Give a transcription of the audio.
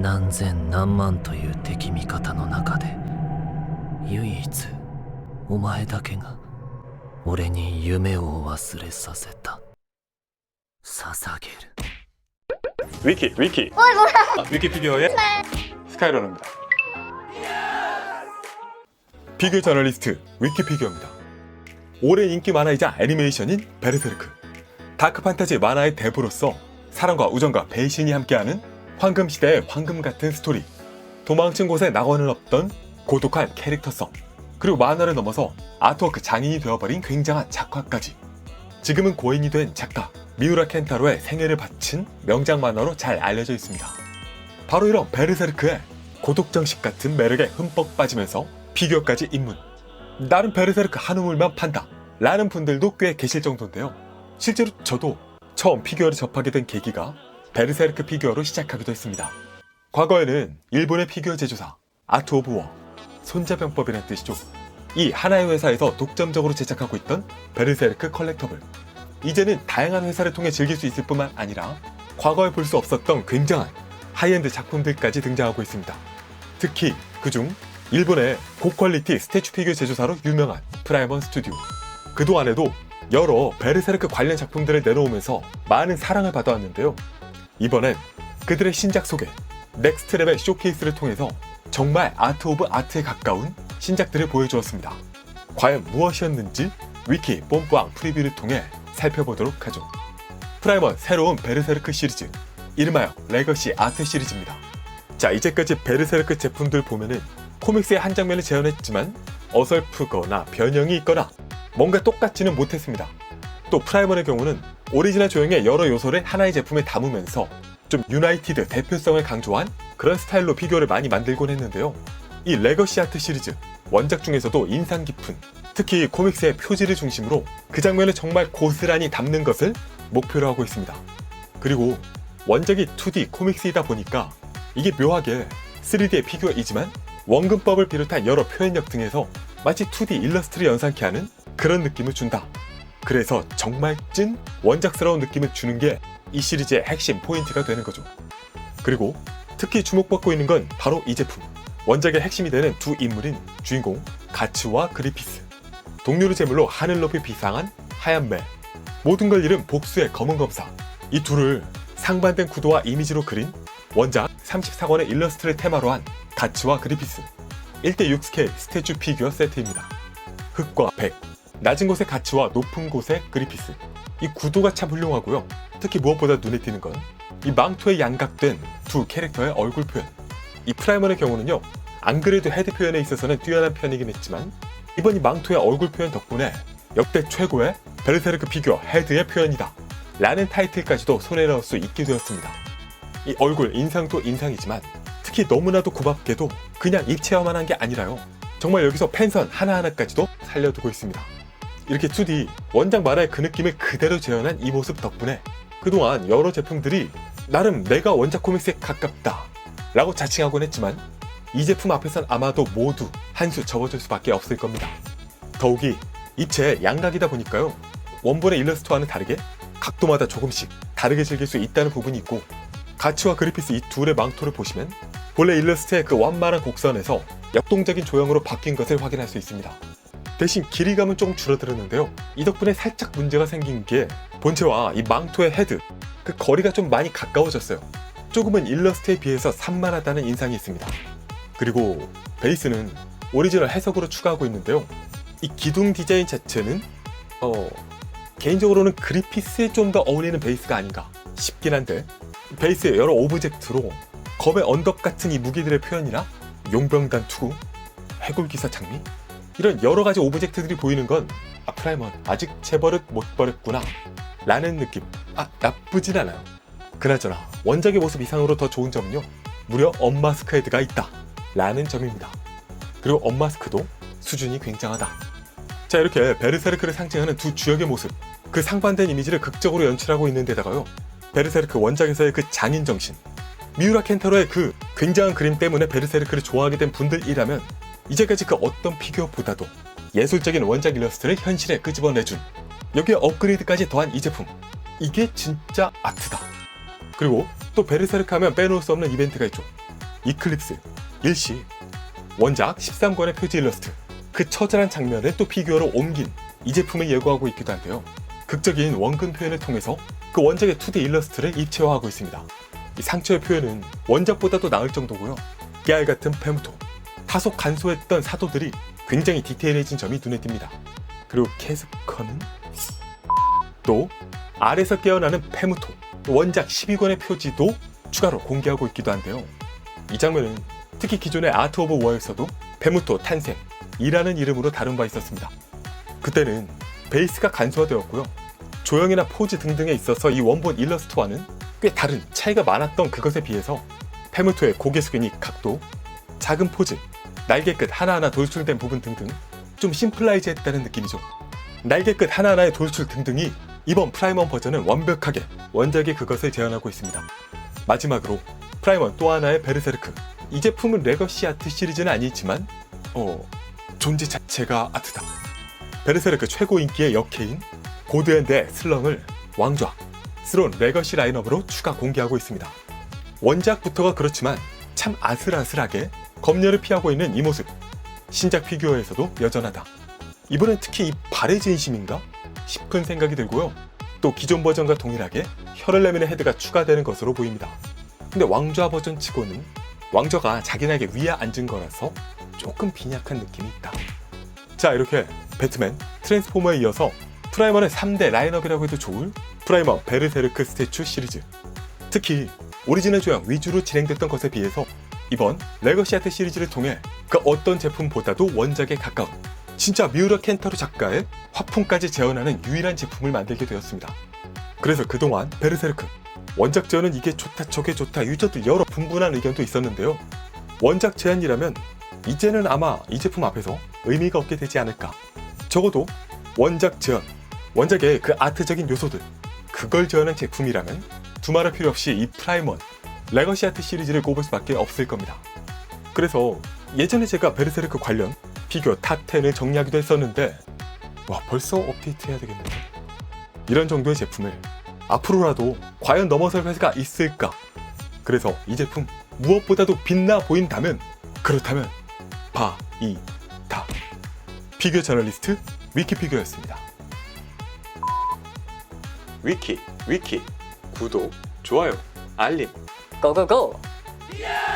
何千何万という敵味方の中で唯一お前だけが俺に夢を忘れさせた。捧げる。 위키 위키피규어의 스카이러너입니다. 피규어 저널리스트 위키피규어입니다. 올해 인기 만화이자 애니메이션인 베르세르크. 다크 판타지 만화의 대부로서 사랑과 우정과 배신이 함께하는 황금시대의 황금 같은 스토리, 도망친 곳에 낙원은 없던 고독한 캐릭터성, 그리고 만화를 넘어서 아트워크 장인이 되어버린 굉장한 작화까지. 지금은 고인이 된 작가 미우라 켄타로의 생애를 바친 명작 만화로 잘 알려져 있습니다. 바로 이런 베르세르크의 고독정식 같은 매력에 흠뻑 빠지면서 피규어까지 입문. 나름 베르세르크 한 우물만 판다 라는 분들도 꽤 계실 정도인데요. 실제로 저도 처음 피규어를 접하게 된 계기가 베르세르크 피규어로 시작하기도 했습니다. 과거에는 일본의 피규어 제조사 아트 오브 워, 손자병법이라는 뜻이죠. 이 하나의 회사에서 독점적으로 제작하고 있던 베르세르크 컬렉터블. 이제는 다양한 회사를 통해 즐길 수 있을 뿐만 아니라 과거에 볼 수 없었던 굉장한 하이엔드 작품들까지 등장하고 있습니다. 특히 그중 일본의 고퀄리티 스태츄 피규어 제조사로 유명한 프라이먼 스튜디오. 그동안에도 여러 베르세르크 관련 작품들을 내놓으면서 많은 사랑을 받아왔는데요. 이번엔 그들의 신작 소개, 넥스트 레벨 쇼케이스를 통해서 정말 아트 오브 아트에 가까운 신작들을 보여주었습니다. 과연 무엇이었는지 위키 뽐뿌앙 프리뷰를 통해 살펴보도록 하죠. 프라이먼 새로운 베르세르크 시리즈, 이름하여 레거시 아트 시리즈입니다. 자, 이제까지 베르세르크 제품들 보면은 코믹스의 한 장면을 재현했지만 어설프거나 변형이 있거나 뭔가 똑같지는 못했습니다. 또 프라이먼의 경우는 오리지널 조형의 여러 요소를 하나의 제품에 담으면서 좀 유나이티드 대표성을 강조한 그런 스타일로 피규어를 많이 만들곤 했는데요. 이 레거시 아트 시리즈, 원작 중에서도 인상 깊은, 특히 코믹스의 표지를 중심으로 그 장면을 정말 고스란히 담는 것을 목표로 하고 있습니다. 그리고 원작이 2D 코믹스이다 보니까 이게 묘하게 3D의 피규어이지만 원근법을 비롯한 여러 표현력 등에서 마치 2D 일러스트를 연상케 하는 그런 느낌을 준다. 그래서 정말 찐 원작스러운 느낌을 주는 게 이 시리즈의 핵심 포인트가 되는 거죠. 그리고 특히 주목받고 있는 건 바로 이 제품. 원작의 핵심이 되는 두 인물인 주인공 가츠와 그리피스. 동료를 제물로 하늘 높이 비상한 하얀 매. 모든 걸 잃은 복수의 검은 검사. 이 둘을 상반된 구도와 이미지로 그린 원작 34권의 일러스트를 테마로 한 가츠와 그리피스 1:6 스케일 스태츄 피규어 세트입니다. 흙과 백, 낮은 곳의 가츠와 높은 곳의 그리피스. 이 구도가 참 훌륭하고요. 특히 무엇보다 눈에 띄는 건 이 망토에 양각된 두 캐릭터의 얼굴 표현. 이 프라이먼의 경우는요, 안 그래도 헤드 표현에 있어서는 뛰어난 편이긴 했지만 이번 이 망토의 얼굴 표현 덕분에 역대 최고의 베르세르크 피규어 헤드의 표현이다 라는 타이틀까지도 손에 넣을 수 있게 되었습니다. 이 얼굴 인상도 인상이지만 특히 너무나도 고맙게도 그냥 입체화만 한 게 아니라요, 정말 여기서 펜선 하나하나까지도 살려두고 있습니다. 이렇게 2D 원작 만화의 그 느낌을 그대로 재현한 이 모습 덕분에 그동안 여러 제품들이 나름 내가 원작 코믹스에 가깝다 라고 자칭하곤 했지만 이 제품 앞에선 아마도 모두 한 수 접어줄 수밖에 없을 겁니다. 더욱이 입체의 양각이다 보니까요, 원본의 일러스트와는 다르게 각도마다 조금씩 다르게 즐길 수 있다는 부분이 있고, 가츠와 그리피스 이 둘의 망토를 보시면 본래 일러스트의 그 완만한 곡선에서 역동적인 조형으로 바뀐 것을 확인할 수 있습니다. 대신 길이감은 조금 줄어들었는데요, 이 덕분에 살짝 문제가 생긴 게 본체와 이 망토의 헤드, 그 거리가 좀 많이 가까워졌어요. 조금은 일러스트에 비해서 산만하다는 인상이 있습니다. 그리고 베이스는 오리지널 해석으로 추가하고 있는데요, 이 기둥 디자인 자체는 개인적으로는 그리피스에 좀 더 어울리는 베이스가 아닌가 싶긴 한데, 베이스의 여러 오브젝트로 검의 언덕 같은 이 무기들의 표현이나 용병단 투구, 해골기사 장미, 이런 여러가지 오브젝트들이 보이는 건 프라이먼 아직 재버릇 못 버렸구나 라는 느낌. 나쁘진 않아요. 그나저나 원작의 모습 이상으로 더 좋은 점은요, 무려 언마스크 헤드가 있다 라는 점입니다. 그리고 언마스크도 수준이 굉장하다. 자, 이렇게 베르세르크를 상징하는 두 주역의 모습, 그 상반된 이미지를 극적으로 연출하고 있는 데다가요, 베르세르크 원작에서의 그 장인 정신, 미우라 켄타로의 그 굉장한 그림 때문에 베르세르크를 좋아하게 된 분들이라면 이제까지 그 어떤 피규어보다도 예술적인 원작 일러스트를 현실에 끄집어내준, 여기에 업그레이드까지 더한 이 제품, 이게 진짜 아트다. 그리고 또 베르세르크 하면 빼놓을 수 없는 이벤트가 있죠. 이클립스, 일시, 원작 13권의 표지 일러스트, 그 처절한 장면을 또 피규어로 옮긴 이 제품을 예고하고 있기도 한데요. 극적인 원근 표현을 통해서 그 원작의 2D 일러스트를 입체화하고 있습니다. 이 상처의 표현은 원작보다도 나을 정도고요. 깨알 같은 페무토, 다소 간소했던 사도들이 굉장히 디테일해진 점이 눈에 띕니다. 그리고 캐스커는 또 알에서 깨어나는 페무토, 원작 12권의 표지도 추가로 공개하고 있기도 한데요. 이 장면은 특히 기존의 아트 오브 워에서도 페무토 탄생이라는 이름으로 다룬 바 있었습니다. 그때는 베이스가 간소화되었고요. 조형이나 포즈 등등에 있어서 이 원본 일러스트와는 꽤 다른 차이가 많았던 그것에 비해서 페무토의 고개 숙이니 각도, 작은 포즈, 날개끝 하나하나 돌출된 부분 등등 좀 심플라이즈했다는 느낌이죠. 날개끝 하나하나의 돌출 등등이 이번 프라이먼 버전은 완벽하게 원작의 그것을 재현하고 있습니다. 마지막으로 프라이먼 또 하나의 베르세르크. 이 제품은 레거시 아트 시리즈는 아니지만 존재 자체가 아트다. 베르세르크 최고 인기의 역해인 고드앤드의 슬렁을 왕좌스러운 레거시 라인업으로 추가 공개하고 있습니다. 원작부터가 그렇지만 참 아슬아슬하게 검열을 피하고 있는 이 모습, 신작 피규어에서도 여전하다. 이번엔 특히 이 발의 진심인가 싶은 생각이 들고요. 또 기존 버전과 동일하게 혀를 내미는 헤드가 추가되는 것으로 보입니다. 근데 왕좌 버전 치고는 왕좌가 자기네에게 위에 앉은 거라서 조금 빈약한 느낌이 있다. 자, 이렇게 배트맨, 트랜스포머에 이어서 프라이머는 3대 라인업이라고 해도 좋을 프라이머 베르세르크 스태츄 시리즈, 특히 오리지널 조형 위주로 진행됐던 것에 비해서 이번 레거시 아트 시리즈를 통해 그 어떤 제품보다도 원작에 가까운 진짜 미우라 켄타로 작가의 화풍까지 재현하는 유일한 제품을 만들게 되었습니다. 그래서 그동안 베르세르크 원작 재현은 이게 좋다 저게 좋다 유저들 여러 분분한 의견도 있었는데요. 원작 재현이라면 이제는 아마 이 제품 앞에서 의미가 없게 되지 않을까. 적어도 원작 재현, 원작의 그 아트적인 요소들, 그걸 재현한 제품이라면 두말할 필요 없이 이 프라이먼 레거시 아트 시리즈를 꼽을 수밖에 없을 겁니다. 그래서 예전에 제가 베르세르크 관련 피규어 탑 10을 정리하기도 했었는데 와, 벌써 업데이트 해야 되겠는데? 이런 정도의 제품을 앞으로라도 과연 넘어설 회사가 있을까? 그래서 이 제품 무엇보다도 빛나 보인다면, 그렇다면 바이다. 피규어 저널리스트 위키피규어였습니다. 위키 구독, 좋아요, 알림 고고고! Yeah!